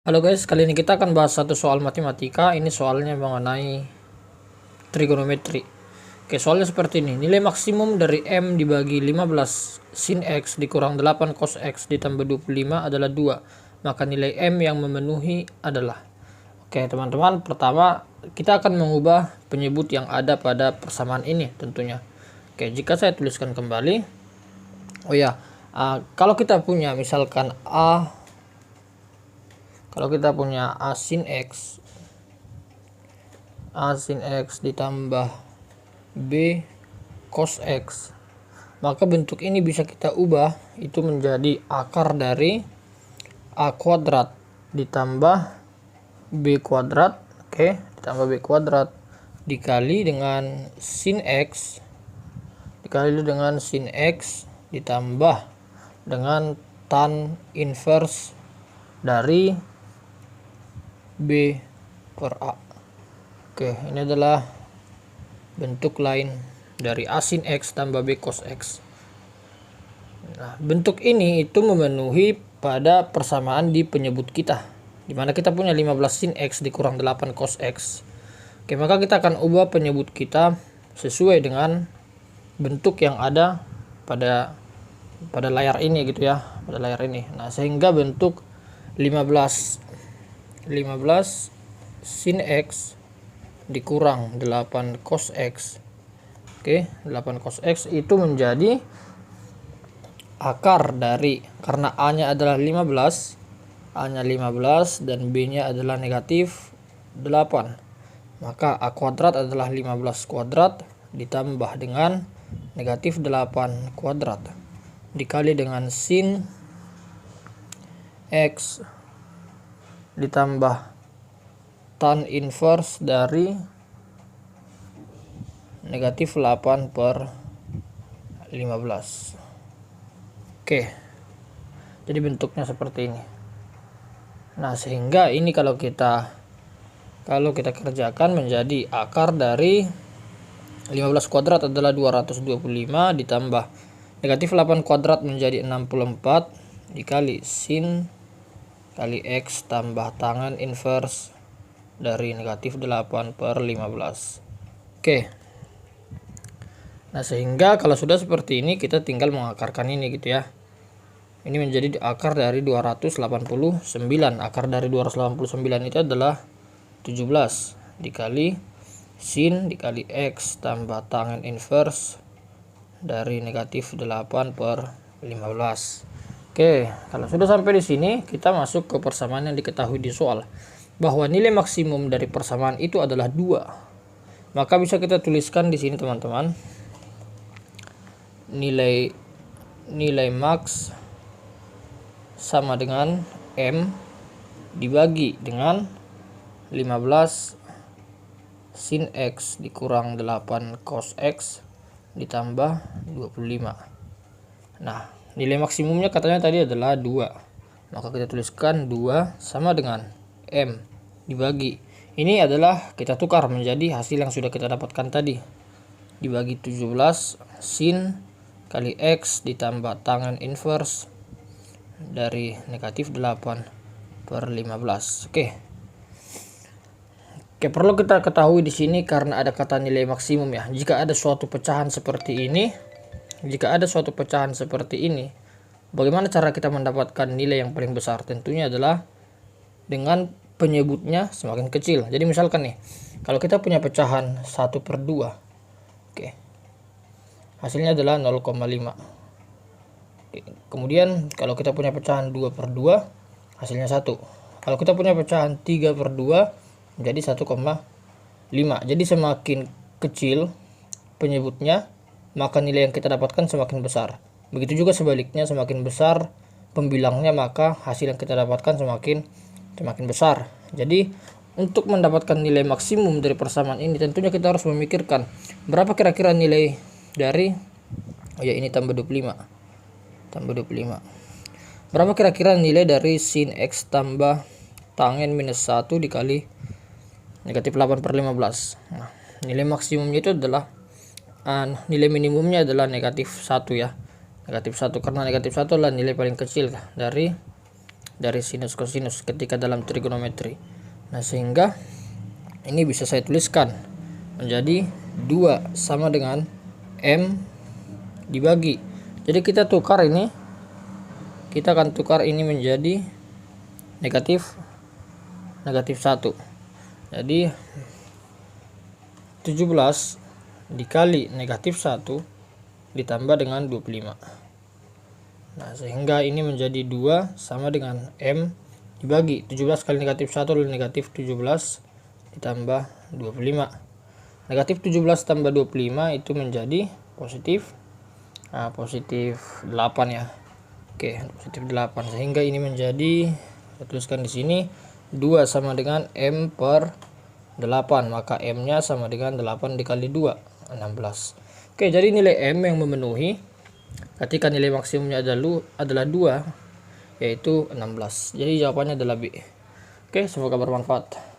Halo guys, kali ini kita akan bahas satu soal matematika. Ini soalnya mengenai trigonometri. Oke, soalnya seperti ini. Nilai maksimum dari M dibagi 15 sin X dikurang 8 cos X ditambah 25 adalah 2. Maka nilai M yang memenuhi adalah. Oke teman-teman, pertama kita akan mengubah penyebut yang ada pada persamaan ini tentunya. Oke, jika saya tuliskan kembali. Kalau kita punya misalkan Kalau kita punya A sin X ditambah B cos X, maka bentuk ini bisa kita ubah itu menjadi akar dari A kuadrat ditambah B kuadrat, ditambah B kuadrat dikali dengan sin X ditambah dengan tan inverse dari B per A. Oke, ini adalah bentuk lain dari A sin X tambah B cos X. Nah, bentuk ini itu memenuhi pada persamaan di penyebut kita, dimana kita punya 15 sin X dikurang 8 cos X. Oke, maka kita akan ubah penyebut kita sesuai dengan bentuk yang ada pada layar ini gitu ya, pada layar ini. Nah, sehingga bentuk 15 sin X dikurang 8 cos X. 8 cos X itu menjadi akar dari, karena A-nya adalah 15, A-nya 15 dan B-nya adalah negatif 8. Maka A kuadrat adalah 15 kuadrat ditambah dengan negatif 8 kuadrat dikali dengan sin X ditambah tan inverse dari negatif 8 per 15. Oke, jadi bentuknya seperti ini. Nah, sehingga ini kalau kita kerjakan menjadi akar dari 15 kuadrat adalah 225 ditambah negatif 8 kuadrat menjadi 64 dikali sin kali X tambah tangen inverse dari negatif 8 per 15. Oke. Nah, sehingga kalau sudah seperti ini kita tinggal mengakarkan ini gitu ya. Ini menjadi akar dari 289. Akar dari 289 itu adalah 17 dikali sin dikali X tambah tangen inverse dari negatif 8 per 15. Oke, kalau sudah sampai di sini kita masuk ke persamaan yang diketahui di soal, bahwa nilai maksimum dari persamaan itu adalah 2. Maka bisa kita tuliskan di sini teman-teman. Nilai max sama dengan M dibagi dengan 15 sin X dikurang 8 cos X ditambah 25. Nah, nilai maksimumnya katanya tadi adalah 2. Maka kita tuliskan 2 sama dengan M dibagi. Ini adalah kita tukar menjadi hasil yang sudah kita dapatkan tadi. Dibagi 17 sin kali X ditambah tangen inverse dari negatif 8 per 15. Oke, perlu kita ketahui di sini karena ada kata nilai maksimum ya. Jika ada suatu pecahan seperti ini, bagaimana cara kita mendapatkan nilai yang paling besar? Tentunya adalah dengan penyebutnya semakin kecil. Jadi misalkan nih, kalau kita punya pecahan 1/2, hasilnya adalah 0,5. Kemudian kalau kita punya pecahan 2/2, hasilnya 1. Kalau kita punya pecahan 3/2, menjadi 1,5. Jadi semakin kecil penyebutnya, maka nilai yang kita dapatkan semakin besar. Begitu juga sebaliknya, semakin besar pembilangnya, maka hasil yang kita dapatkan semakin besar. Jadi untuk mendapatkan nilai maksimum dari persamaan ini, tentunya kita harus memikirkan berapa kira-kira nilai dari ini tambah 25. Berapa kira-kira nilai dari sin X tambah tangen minus 1 dikali negatif 8 per 15. Nah, nilai maksimumnya itu adalah nilai minimumnya adalah negatif 1 ya. Negatif 1 karena negatif 1 adalah nilai paling kecil dari dari sinus kosinus ketika dalam trigonometri. Nah, sehingga ini bisa saya tuliskan menjadi 2 sama dengan M dibagi. Jadi kita tukar ini, kita akan tukar ini menjadi negatif 1. Jadi 17 dikali negatif 1 ditambah dengan 25. Nah, sehingga ini menjadi 2 sama dengan M dibagi 17 kali negatif 1 adalah negatif 17 ditambah 25. Negatif 17 tambah 25 itu menjadi positif positif 8 ya. Oke, positif 8. Sehingga ini menjadi, saya tuliskan di sini, 2 sama dengan M per 8, maka M nya sama dengan 8 dikali 2, 16. Oke, jadi nilai M yang memenuhi ketika nilai maksimumnya adalah 2, yaitu 16. Jadi jawabannya adalah B. Oke, semoga bermanfaat.